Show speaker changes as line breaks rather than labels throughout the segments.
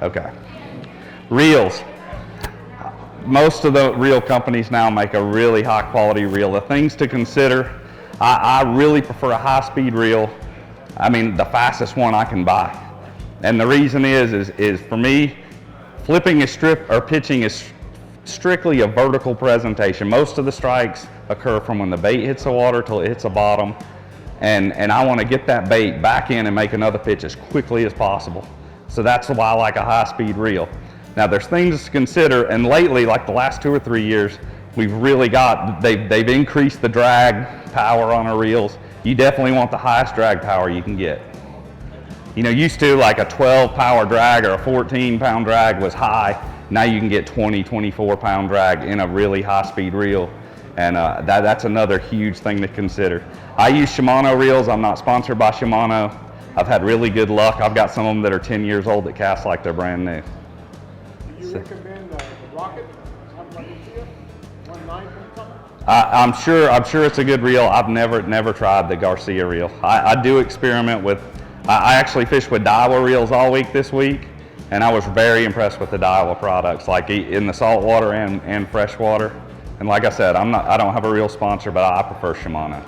Okay. Reels. Most of the reel companies now make a really high quality reel. The things to consider, I really prefer a high speed reel. I mean, the fastest one I can buy. And the reason is for me, flipping pitching is strictly a vertical presentation. Most of the strikes occur from when the bait hits the water till it hits the bottom. And I want to get that bait back in and make another pitch as quickly as possible. So that's why I like a high speed reel. Now there's things to consider, and lately, like the last 2 or 3 years, we've really they've increased the drag power on our reels. You definitely want the highest drag power you can get. You know, used to like a 12 power drag or a 14 pound drag was high. Now you can get 20, 24 pound drag in a really high speed reel. And that's another huge thing to consider. I use Shimano reels. I'm not sponsored by Shimano. I've had really good luck. I've got some of them that are 10 years old that cast like they're brand new.
Do you recommend the Rocket? Something like this? 1/9 or something?
I'm sure it's a good reel. I've never tried the Garcia reel. I do experiment with. I actually fished with Daiwa reels all week this week, and I was very impressed with the Daiwa products, like in the saltwater and freshwater. And like I said, I don't have a reel sponsor, but I prefer Shimano.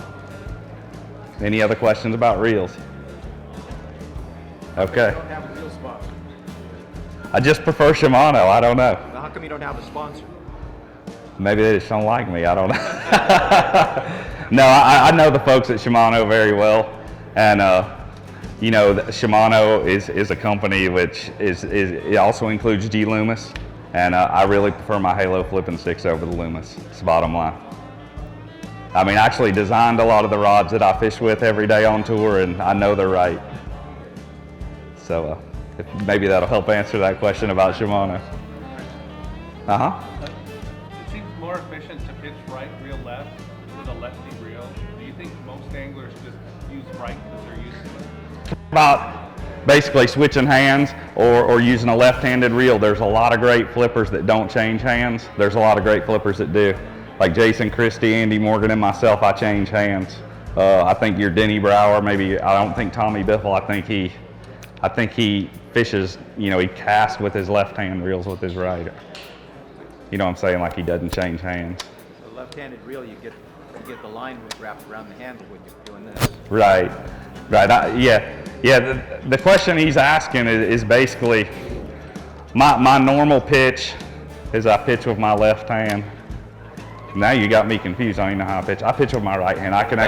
Any other questions about reels? Okay.
You don't have a reel sponsor.
I just prefer Shimano. I don't know.
Well, how come you don't have a sponsor?
Maybe they just don't like me. I don't know. No, I know the folks at Shimano very well, and you know, Shimano is a company which it also includes G Loomis, and I really prefer my Halo flipping sticks over the Loomis. It's the bottom line. I mean, I actually designed a lot of the rods that I fish with every day on tour, and I know they're right. So maybe that'll help answer that question about Shimano.
It seems more efficient to pitch right, reel left with a lefty reel. Do you think most anglers just use right because they're used to it?
About basically switching hands or using a left-handed reel. There's a lot of great flippers that don't change hands. There's a lot of great flippers that do. Like Jason Christie, Andy Morgan, and myself, I change hands. I think your Denny Brower, maybe, I don't think Tommy Biffle, I think he fishes, you know, he casts with his left hand, reels with his right. You know what I'm saying? Like he doesn't change hands.
So left-handed reel, you get the line wrapped around the handle when you're doing this.
Right. Yeah. The question he's asking is basically my normal pitch is I pitch with my left hand. Now you got me confused. I don't even know how I pitch. I pitch with my right hand. I can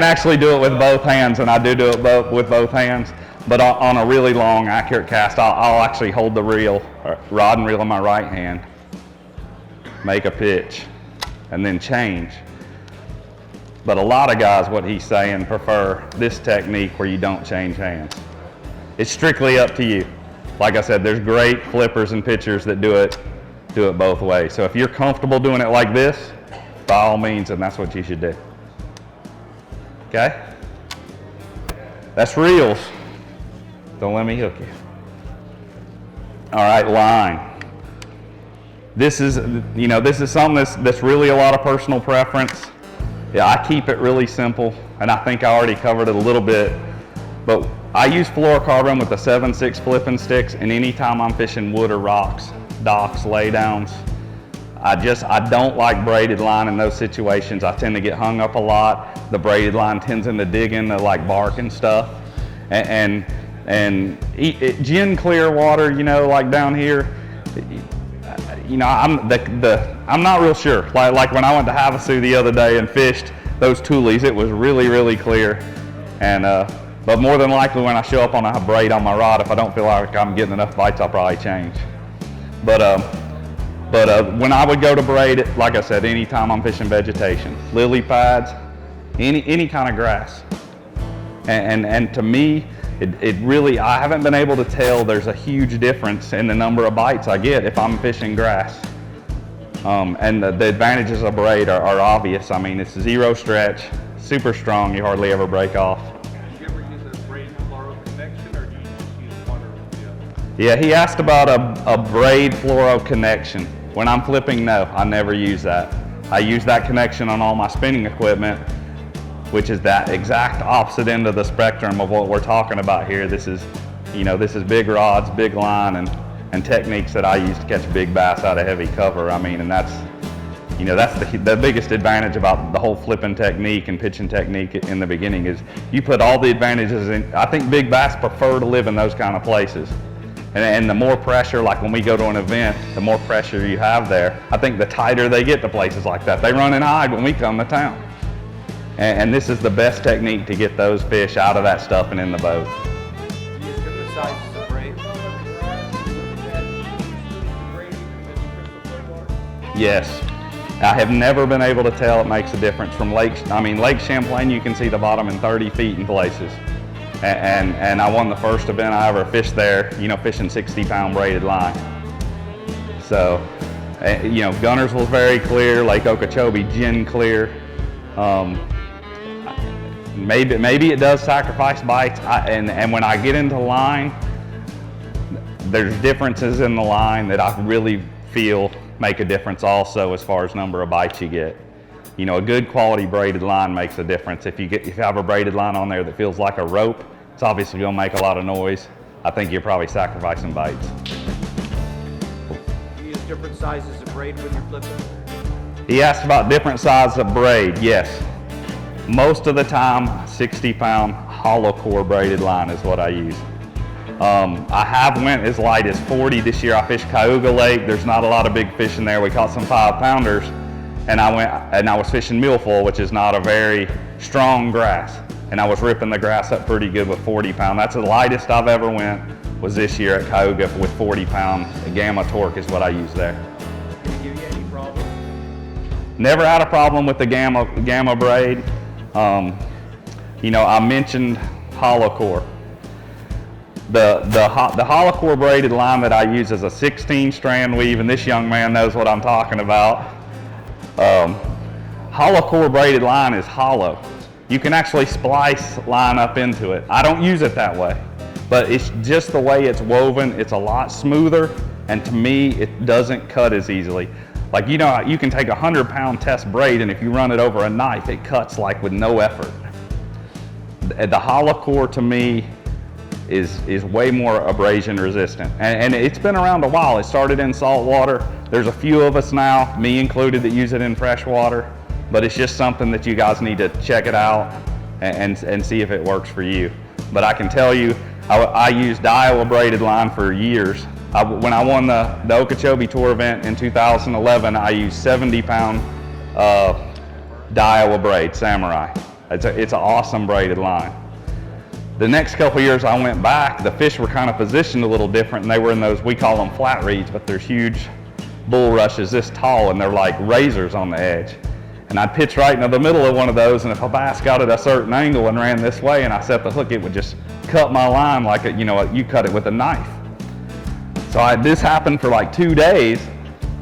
actually do it with both hands, and I do it with both hands. But on a really long, accurate cast, I'll actually hold the reel, rod and reel in my right hand, make a pitch, and then change. But a lot of guys, what he's saying, prefer this technique where you don't change hands. It's strictly up to you. Like I said, there's great flippers and pitchers that do it both ways. So if you're comfortable doing it like this, by all means, and that's what you should do. Okay? That's reels. Don't let me hook you. All right, line. This is something that's really a lot of personal preference. Yeah, I keep it really simple, and I think I already covered it a little bit, but I use fluorocarbon with the 7/6 flipping sticks, and anytime I'm fishing wood or rocks, docks, laydowns, I don't like braided line in those situations. I tend to get hung up a lot. The braided line tends to dig into like bark and stuff, and gin clear water, you know, like down here, you know, I'm not real sure. Like when I went to Havasu the other day and fished those toolies, it was really, really clear. And but more than likely, when I show up on a braid on my rod, if I don't feel like I'm getting enough bites, I'll probably change. But when I would go to braid it, like I said, anytime I'm fishing vegetation, lily pads, any kind of grass, and to me, it really, I haven't been able to tell there's a huge difference in the number of bites I get if I'm fishing grass. And the advantages of braid are obvious. I mean, it's zero stretch, super strong, you hardly ever break off.
Do you ever use a braid fluoro connection, or do you just use one or the other?
Yeah, he asked about a braid fluoro connection. When I'm flipping, no, I never use that. I use that connection on all my spinning equipment, which is that exact opposite end of the spectrum of what we're talking about here. This is big rods, big line, and and techniques that I use to catch big bass out of heavy cover. I mean, and that's the biggest advantage about the whole flipping technique and pitching technique in the beginning is you put all the advantages in. I think big bass prefer to live in those kind of places. And the more pressure, like when we go to an event, the more pressure you have there, I think the tighter they get to places like that. They run and hide when we come to town. And this is the best technique to get those fish out of that stuff and in the boat.
You use different sizes of braid.
Yes. I have never been able to tell it makes a difference from Lake Champlain, you can see the bottom in 30 feet in places. And I won the first event I ever fished there, fishing 60-pound braided line. So, Gunnersville's very clear, Lake Okeechobee, gin clear. Maybe it does sacrifice bites, and when I get into line, there's differeces in the line that I really feel make a difference also as far as number of bites you get. A good quality braided line makes a difference. If you have a braided line on there that feels like a rope, it's obviously going to make a lot of noise. I think you're probably sacrificing bites.
You use different sizes of braid when you're flipping?
He asked about different sizes of braid. Yes. Most of the time, 60-pound hollow core braided line is what I use. I have went as light as 40 this year. I fished Cayuga Lake. There's not a lot of big fish in there. We caught some 5-pounders, and I was fishing milfoil, which is not a very strong grass. And I was ripping the grass up pretty good with 40-pound. That's the lightest I've ever went, was this year at Cayuga with 40-pound. The Gamma Torque is what I use there.
Did it give you any problem?
Never had a problem with the Gamma braid. I mentioned hollow core. The hollow core braided line that I use is a 16-strand weave, and this young man knows what I'm talking about. Hollow core braided line is hollow. You can actually splice line up into it. I don't use it that way, but it's just the way it's woven. It's a lot smoother, and to me, it doesn't cut as easily. Like, you can take a 100-pound test braid, and if you run it over a knife, it cuts like with no effort. The hollow core to me is way more abrasion resistant, and it's been around a while. It started in salt water. There's a few of us now, me included, that use it in fresh water. But it's just something that you guys need to check it out and see if it works for you. But I can tell you, I used Iowa braided line for years. When I won the Okeechobee Tour event in 2011, I used 70-pound Iowa braid, Samurai. It's an awesome braided line. The next couple years I went back, the fish were kind of positioned a little different, and they were in those, we call them flat reeds, but they're huge bulrushes this tall, and they're like razors on the edge. And I'd pitch right into the middle of one of those, and if a bass got at a certain angle and ran this way and I set the hook, it would just cut my line like you cut it with a knife. So this happened for like 2 days.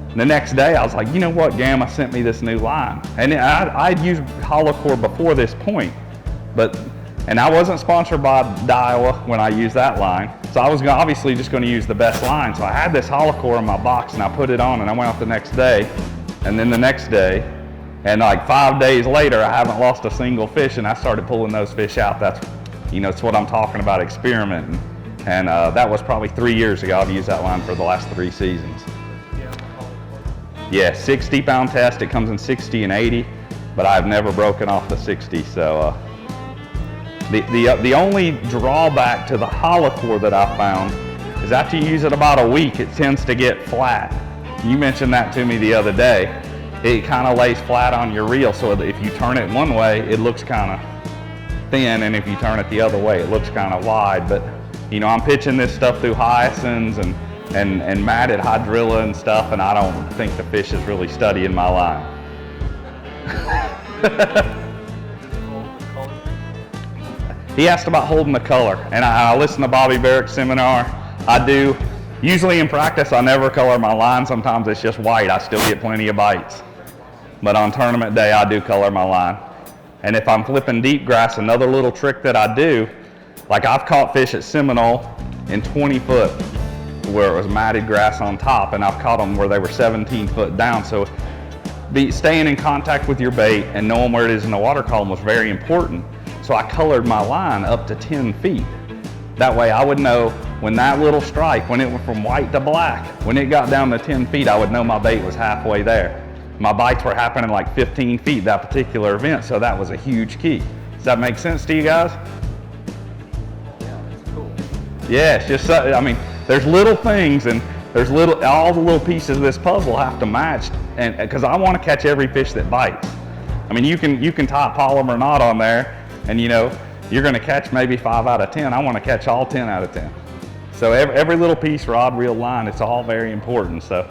And the next day I was like, you know what, Gamma sent me this new line. And I'd used hollow core before this point, and I wasn't sponsored by Iowa when I used that line. So I was obviously just going to use the best line. So I had this hollow core in my box, and I put it on, and I went out the next day, and then the next day. And like 5 days later, I haven't lost a single fish, and I started pulling those fish out. It's what I'm talking about, experimenting. And that was probably 3 years ago. I've used that line for the last 3 seasons. Yeah, 60-pound test. It comes in 60 and 80, but I've never broken off the 60. So the only drawback to the hollow core that I found is after you use it about a week, it tends to get flat. You mentioned that to me the other day. It kind of lays flat on your reel, so if you turn it one way, it looks kind of thin, and if you turn it the other way, it looks kind of wide. But I'm pitching this stuff through hyacinths and matted hydrilla and stuff, and I don't think the fish is really studying my line. He asked about holding the color, and I listened to Bobby Barrick's seminar. I do. Usually in practice, I never color my line. Sometimes it's just white. I still get plenty of bites. But on tournament day, I do color my line. And if I'm flipping deep grass, another little trick that I do, like I've caught fish at Seminole in 20 foot where it was matted grass on top, and I've caught them where they were 17 foot down. So staying in contact with your bait and knowing where it is in the water column was very important. So I colored my line up to 10 feet. That way I would know when that little stripe, when it went from white to black, when it got down to 10 feet, I would know my bait was halfway there. My bites were happening like 15 feet that particular event, so that was a huge key. Does that make sense to you guys?
Yeah, that's cool.
Yeah, it's just, I mean, there's little things, and there's all the little pieces of this puzzle have to match, and because I want to catch every fish that bites. I mean, you can tie a polymer knot on there, and you know, you're going to catch maybe 5 out of 10. I want to catch all 10 out of 10. So every little piece, rod, reel, line, it's all very important. So.